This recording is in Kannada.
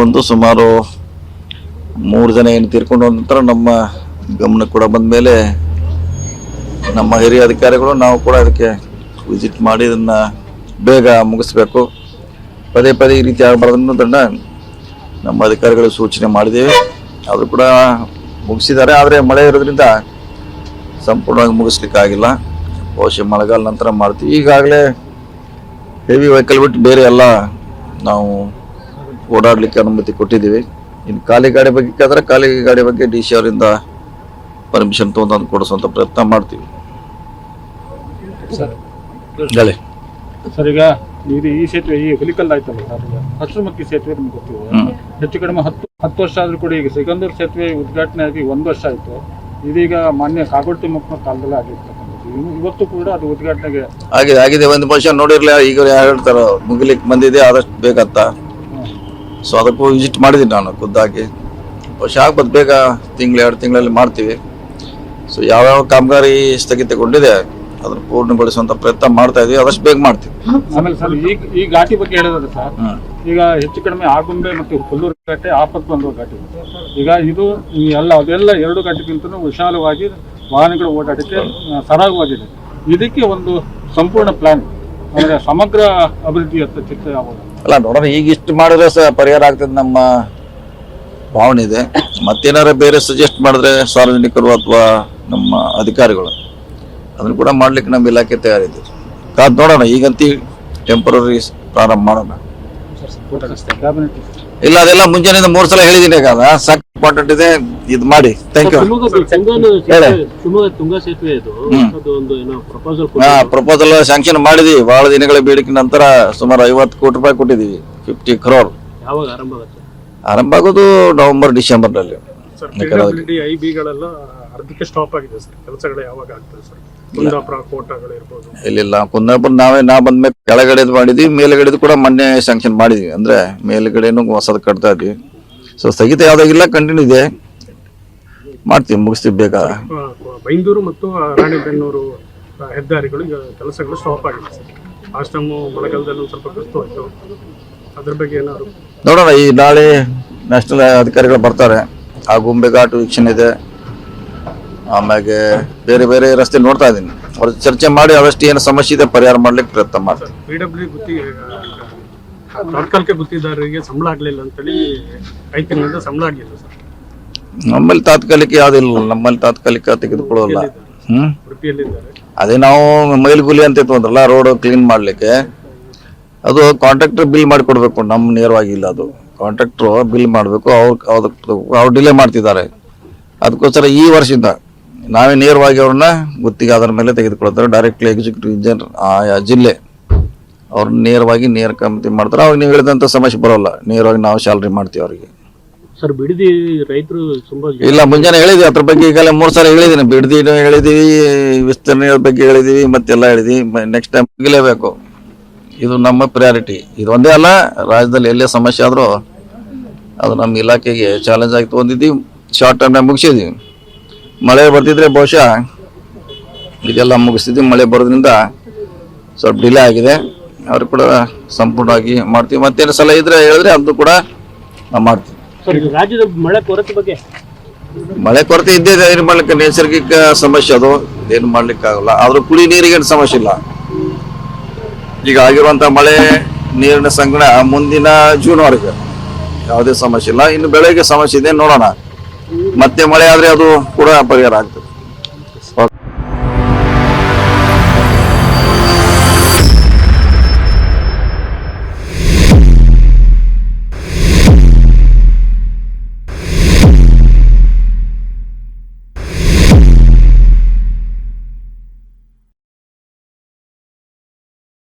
ಬಂದು ಸುಮಾರು 3 ಜನ ಏನು ತೀರ್ಕೊಂಡು ನಂತರ ನಮ್ಮ ಗಮನಕ್ಕೆ ಕೂಡ ಬಂದ ಮೇಲೆ ನಮ್ಮ ಹಿರಿಯ ಅಧಿಕಾರಿಗಳು ನಾವು ಕೂಡ ಅದಕ್ಕೆ ವಿಸಿಟ್ ಮಾಡಿ ಇದನ್ನು ಬೇಗ ಮುಗಿಸ್ಬೇಕು, ಪದೇ ಪದೇ ಈ ರೀತಿ ಆಗಬಾರ್ದು ದಂಡ ನಮ್ಮ ಅಧಿಕಾರಿಗಳು ಸೂಚನೆ ಮಾಡಿದ್ದೇವೆ. ಅವರು ಕೂಡ ಮುಗಿಸಿದ್ದಾರೆ. ಆದರೆ ಮಳೆ ಇರೋದ್ರಿಂದ ಸಂಪೂರ್ಣವಾಗಿ ಮುಗಿಸ್ಲಿಕ್ಕಾಗಿಲ್ಲ. ಬಹುಶಃ ಮಳೆಗಾಲ ನಂತರ ಮಾಡ್ತೀವಿ. ಈಗಾಗಲೇ ಹೆವಿ ವೆಹಿಕಲ್ ಬಿಟ್ಟು ಬೇರೆ ಎಲ್ಲ ನಾವು ಓಡಾಡಲಿಕ್ಕೆ ಅನುಮತಿ ಕೊಟ್ಟಿದ್ದೀವಿ. ಇನ್ನು ಖಾಲಿ ಗಾಡಿ ಬಗ್ಗೆ ಆದರೆ ಖಾಲಿ ಗಾಡಿ ಬಗ್ಗೆ DC ಅವರಿಂದ ಪರ್ಮಿಷನ್ ತೊಗೊಂಡು ಕೊಡಿಸುವಂಥ ಪ್ರಯತ್ನ ಮಾಡ್ತೀವಿ. ಸರ್ ಈಗ ಈ ಸೇತುವೆ ಈ ಹುಲಿಕಲ್ ಆಯ್ತಲ್ಲ ಸರ್, ಹಸಿರುಮಕ್ಕಿ ಸೇತುವೆ ನಿಮ್ಗೆ ಗೊತ್ತಿದೆ, ಹೆಚ್ಚು ಕಡಿಮೆ 10 ವರ್ಷ ಆದ್ರೂ ಕೂಡ ಈಗ ಸಿಗಂದೂರು ಸೇತುವೆ ಉದ್ಘಾಟನೆ ಆಗಿ 1 ವರ್ಷ ಆಯ್ತು. ಇದೀಗ ಮಾನ್ಯ ಕಾಗೋಡು ತಿಮ್ಮಪ್ಪನ ಕಾಲದಲ್ಲಿ ಆಗಿರ್ತಕ್ಕಂಥದ್ದು, ಇವತ್ತು ಕೂಡ ಅದು ಉದ್ಘಾಟನೆಗೆ ಆಗಿದೆ. ಒಂದು ವರ್ಷ ನೋಡಿರ್ಲಿಲ್ಲ, ಈಗ ಹೇಳ್ತಾರ ಮುಗಿಲಿಕ್ಕೆ ಬಂದಿದೆ ಆದಷ್ಟು ಬೇಕಂತ. ಸೊ ಅದಕ್ಕೂ ವಿಸಿಟ್ ಮಾಡಿದ್ದೀನಿ ನಾನು ಖುದ್ದಾಗಿ. ವರ್ಷ ಆಗ್ಬೋದು, ಬೇಗ 1-2 ತಿಂಗಳಲ್ಲಿ ಮಾಡ್ತೀವಿ. ಸೊ ಯಾವ್ಯಾವ ಕಾಮಗಾರಿ ಸ್ಥಗಿತಗೊಂಡಿದೆ ಅದನ್ನು ಪೂರ್ಣಗೊಳಿಸುವಂತ ಪ್ರಯತ್ನ ಮಾಡ್ತಾ ಇದೀವಿ, ಆದಷ್ಟು ಬೇಗ ಮಾಡ್ತೀವಿ. ಆಮೇಲೆ ಸರ್ ಈ ಘಾಟಿ ಬಗ್ಗೆ ಹೇಳಿದ್ರೆ ಸರ್, ಈಗ ಹೆಚ್ಚು ಕಡಿಮೆ ಆಗುಂಬೆ ಮತ್ತು ಕೊಲ್ಲೂರು ಘಾಟಿ ಆಪತ್ತು ಬಂದ ಘಾಟಿ. ಈಗ ಇದು ಅದೆಲ್ಲ 2 ಘಾಟಿಗಿಂತ ವಿಶಾಲವಾಗಿ ವಾಹನಗಳು ಓಡಾಟಕ್ಕೆ ಸರಾಗವಾಗಿದೆ. ಇದಕ್ಕೆ ಒಂದು ಸಂಪೂರ್ಣ ಪ್ಲಾನ್ ಅಂದ್ರೆ ಸಮಗ್ರ ಅಭಿವೃದ್ಧಿಯತ್ತ ಚಿತ್ರ ಯಾವುದು ಅಲ್ಲ ನೋಡೋಣ. ಈಗ ಇಷ್ಟು ಮಾಡಿದ್ರೆ ಪರಿಹಾರ ಆಗ್ತದೆ ನಮ್ಮ ಭಾವನೆ ಇದೆ. ಮತ್ತೇನಾರ ಬೇರೆ ಸಜೆಸ್ಟ್ ಮಾಡಿದ್ರೆ ಸಾರ್ವಜನಿಕರು ಅಥವಾ ನಮ್ಮ ಅಧಿಕಾರಿಗಳು ಅದನ್ನು ಕೂಡ ಮಾಡ್ಲಿಕ್ಕೆ ನಮ್ಮ ಇಲಾಖೆ ತಯಾರಿದೆ. ಕಾದ್ ನೋಡೋಣ. ಈಗಂತೂ ಟೆಂಪರರಿ ಪ್ರಾರಂಭ ಮಾಡೋಣ. ಇಲ್ಲ ಅದೆಲ್ಲ ಮುಂಜಾನೆಯಿಂದ 3 ಸಲ ಹೇಳಿದ್ದೀನಿ. ಈಗ ಸಾಕು ಇಂಪಾರ್ಟೆಂಟ್ ಇದೆ, ಇದು ಮಾಡಿ. Thank you. ಪ್ರಪೋಸಲ್ ಸ್ಯಾಂಕ್ಷನ್ ಮಾಡಿದೀವಿ. ಬಹಳ ದಿನಗಳ ಬೇಡಿಕೆ ನಂತರ ಸುಮಾರು 50 ಕೋಟಿ ರೂಪಾಯಿ ಕೊಟ್ಟಿದ್ದೀವಿ. 50 crore. ಆರಂಭ ಆಗೋದು ನವೆಂಬರ್ ಡಿಸೆಂಬರ್ನಲ್ಲಿ. ಅರ್ಧಕ್ಕೆ ಸ್ಟಾಪ್ ಆಗಿದೆ ಸರ್, ಕೆಲಸಗಳು ಯಾವಾಗ ಆಗ್ತದೆ ಸರ್? ಕುಂದಾಪುರ ಕೋಟಗಳು ಇರ್ಬೋದು. ಇಲ್ಲ ಕುಂದಾಪುರ ನಾ ಬಂದ್ಮೇಲೆ ಕೆಳಗಡೆದು ಮಾಡಿದ್ವಿ, ಮೇಲ್ಗಡೆದು ಕೂಡ ಮೊನ್ನೆ ಸ್ಯಾಂಕ್ಷನ್ ಮಾಡಿದ್ವಿ. ಅಂದ್ರೆ ಮೇಲ್ಗಡೆನು ಹೊಸದು ಕಟ್ತಾ ಇದ್ವಿ. ಸೊ ಸ್ಥಗಿತ ಯಾವ್ದಾಗಿಲ್ಲ, ಕಂಟಿನ್ಯೂ ಇದೆ, ಮಾಡ್ತೀವಿ, ಮುಗಿಸ್ತೀವಿ ಬೇಗ. ಬೈಂದೂರು ಮತ್ತು ರಾಣಿಬೆನ್ನೂರು ಹೆದ್ದಾರಿಗಳು ಈಗ ಕೆಲಸಗಳು ಸ್ಟಾಪ್ ಆಗಿದೆ ಸರ್. ಲಾಸ್ಟ್ ಟೈಮು ಮಳೆಗಾಲದಲ್ಲಿ ಸ್ವಲ್ಪ ಕಷ್ಟ ಆಯ್ತು. ಅದ್ರ ಬಗ್ಗೆ ಏನಾದ್ರು ನೋಡೋಣ. ಈ ನಾಳೆ ನ್ಯಾಷನಲ್ ಅಧಿಕಾರಿಗಳು ಬರ್ತಾರೆ. ಆ ಗುಂಬೆ ಘಾಟ್ ವೀಕ್ಷಣೆ ಇದೆ, ಆಮ್ಯಾಗೆ ಬೇರೆ ಬೇರೆ ರಸ್ತೆ ನೋಡ್ತಾ ಇದ್ದೀನಿ. ಅವ್ರ ಚರ್ಚೆ ಮಾಡಿ ಅವಷ್ಟು ಏನು ಸಮಸ್ಯೆ ಇದೆ ಪರಿಹಾರ ಮಾಡ್ಲಿಕ್ಕೆ ಪ್ರಯತ್ನ ಮಾಡ್ತಾರೆ. ತಾತ್ಕಾಲಿಕ ಗುತ್ತಿದಾರರಿಗೆ ಸಂಬಳ ಆಗ್ಲಿಲ್ಲ ಅಂತೇಳಿ 5 ತಿಂಗಳಿಂದ ಸಂಬಳ ಆಗಿಲ್ಲ ಸರ್. ನಮ್ಮಲ್ಲಿ ತಾತ್ಕಾಲಿಕ ಯಾವ್ದಿಲ್ಲ, ನಮ್ಮಲ್ಲಿ ತಾತ್ಕಾಲಿಕ ತೆಗೆದುಕೊಳ್ಳೋಲ್ಲ. ಅದೇ ನಾವು ಮೈಲ್ಗುಲಿ ಅಂತ ಇತ್ತು ಅಂದ್ರಲ್ಲ, ರೋಡ್ ಕ್ಲೀನ್ ಮಾಡ್ಲಿಕ್ಕೆ, ಅದು ಕಾಂಟ್ರಾಕ್ಟರ್ ಬಿಲ್ ಮಾಡಿ ಕೊಡ್ಬೇಕು. ನಮ್ ನೇರವಾಗಿ ಇಲ್ಲ, ಅದು ಕಾಂಟ್ರಾಕ್ಟರ್ ಬಿಲ್ ಮಾಡಬೇಕು. ಅವ್ರು ಡಿಲೇ ಮಾಡ್ತಿದ್ದಾರೆ. ಅದಕ್ಕೋಸ್ಕರ ಈ ವರ್ಷದಿಂದ ನಾವೇ ನೇರವಾಗಿ ಅವ್ರನ್ನ ಗುತ್ತಿಗೆ ಅದರ ಮೇಲೆ ತೆಗೆದುಕೊಳ್ತಾರೆ. ಡೈರೆಕ್ಟ್ಲಿ ಎಕ್ಸಿಕ್ಯೂಟಿವ್ ಇಂಜಿನಿಯರ್ ಆಯಾ ಜಿಲ್ಲೆ ಅವ್ರನ್ನ ನೇರ ಕಮಿಟಿ ಮಾಡ್ತಾರೆ. ಅವಾಗ ನೀವು ಹೇಳಿದಂಥ ಸಮಸ್ಯೆ ಬರೋಲ್ಲ, ನೇರವಾಗಿ ನಾವು ಸ್ಯಾಲ್ರಿ ಮಾಡ್ತೀವಿ ಅವರಿಗೆ. ಸರ್ ಬಿಡದಿ ರೈತರು ತುಂಬಾ ಇಲ್ಲ, ಮುಂಜಾನೆ ಹೇಳಿದ್ವಿ ಅದ್ರ ಬಗ್ಗೆ. ಈಗಲೇ 3 ಸಲ ಹೇಳಿದ್ದೀನಿ. ಬಿಡದಿನೂ ಹೇಳಿದೀವಿ, ವಿಸ್ತರಣೆ ಬಗ್ಗೆ ಹೇಳಿದೀವಿ, ಮತ್ತೆಲ್ಲ ಹೇಳಿದೀವಿ. Next time ಮುಗಿಲೇಬೇಕು. ಇದು ನಮ್ಮ ಪ್ರಿಯಾರಿಟಿ. ಇದು ಒಂದೇ ಅಲ್ಲ, ರಾಜ್ಯದಲ್ಲಿ ಎಲ್ಲೇ ಸಮಸ್ಯೆ ಆದರೂ ಅದು ನಮ್ಮ ಇಲಾಖೆಗೆ ಚಾಲೆಂಜ್ ಆಗಿ ತೊಗೊಂಡಿದ್ದೀವಿ. ಶಾರ್ಟ್ ಟರ್ಮ್ನಾಗ ಮುಗಿಸಿದ್ದೀವಿ. ಮಳೆ ಬರ್ತಿದ್ರೆ ಬಹುಶಃ ಇದೆಲ್ಲ ಮುಗಿಸ್ತಿದ್ವಿ. ಮಳೆ ಬರೋದ್ರಿಂದ ಸ್ವಲ್ಪ ಡಿಲೇ ಆಗಿದೆ. ಅವರು ಕೂಡ ಸಂಪೂರ್ಣವಾಗಿ ಮಾಡ್ತೀವಿ. ಮತ್ತೇನು ಸಲ ಇದ್ರೆ ಹೇಳಿದ್ರೆ ಅದು ಕೂಡ ನಾವು ಮಾಡ್ತೀವಿ. ರಾಜ್ಯದ ಮಳೆ ಕೊರತೆ ಬಗ್ಗೆ ಮಳೆ ಕೊರತೆ ಇದ್ದೇ ಏನು ಮಾಡ್ಲಿಕ್ಕೆ, ನೈಸರ್ಗಿಕ ಸಮಸ್ಯೆ ಅದು, ಏನು ಮಾಡ್ಲಿಕ್ಕೆ ಆಗಲ್ಲ. ಆದ್ರೂ ಕುಡಿ ನೀರಿಗೆ ಏನು ಸಮಸ್ಯೆ ಇಲ್ಲ. ಈಗ ಆಗಿರುವಂತ ಮಳೆ ನೀರಿನ ಸಂಗ್ರಹಣೆ ಮುಂದಿನ ಜೂನ್ ವರೆಗೆ ಯಾವುದೇ ಸಮಸ್ಯೆ ಇಲ್ಲ. ಇನ್ನು ಬೆಳೆಗೆ ಸಮಸ್ಯೆ ಇದೆ, ನೋಡೋಣ. ಮತ್ತೆ ಮಳೆ ಆದ್ರೆ ಅದು ಕೂಡ ಪರಿಹಾರ ಆಗ್ತದೆ.